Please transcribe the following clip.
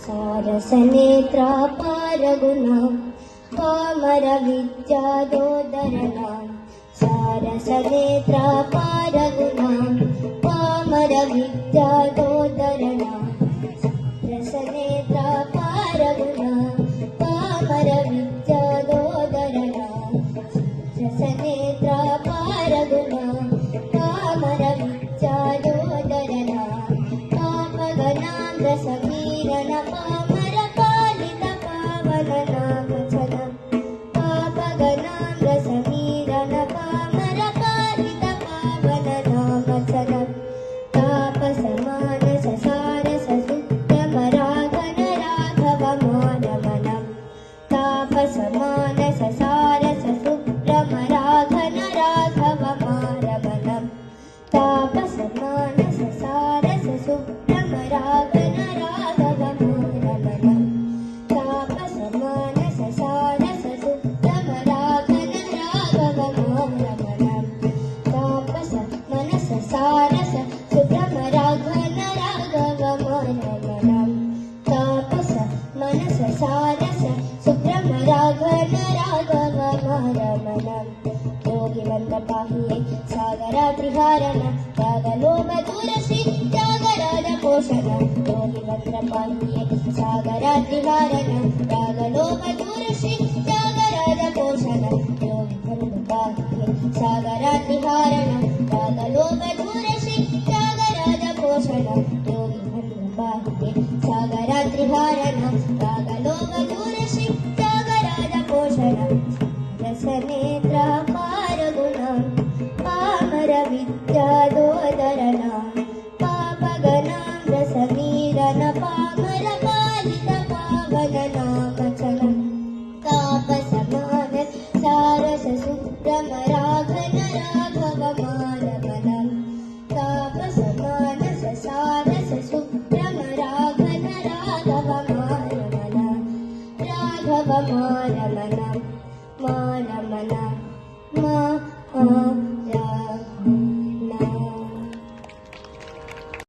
सारसनेत्रा पारगुणा पामरविद्यादोदरना सारसनेत्रा पारगुणा पामरविद्यादोदरना सारसनेत्रा पारगुणा पामरविद्यादोदरना सारसनेत्रा पारगुणा पामरविद्यादोदरना पापगणान्द्रसमीरण पामरपालित पावननामचनं पापगणान्द्रसमीरण पामरपालित पावननामचनं तापसमानससारससुप्रमराघनराघवमानमनं तापसमानससारससुप्रमराघनराघवमानमनं तापसमानससारससुप्रमराघनराघवमानमनं तापसमानससारससुप्रमराघनराघवमानमनं तापसमनससारससुप्रमराघनराघवमानमनं तापसमनससारससुप्रमराघनराघवमानमनं योगिवन्द्रपाहि सागरात्रिहारण त्यागलोभदूरश्री त्यागराजपोषण योगिवन्द्रपाहि सागरात्रिहारण त्यागलोभदूरश्री त्यागराजपोषण योगिवन्द्रपाहि सागरात्रिहारण त्यागलोभदूरश्री त्यागराजपोषण योगिवन्द्रपाहि सागरात्रिहारण त्यागलोभदूरश्री त्यागराजपोषण रसनेत्रा पारगुणा पामरविद्यादोदरना पापगणान्द्रसमीरण पामरपालित पावननामचनं तापसमानससारससुप्रमराघनराघवमानमनं तापसमानससारससुप्रमराघनराघवमानमनं राघवमानमनं मानमनं मा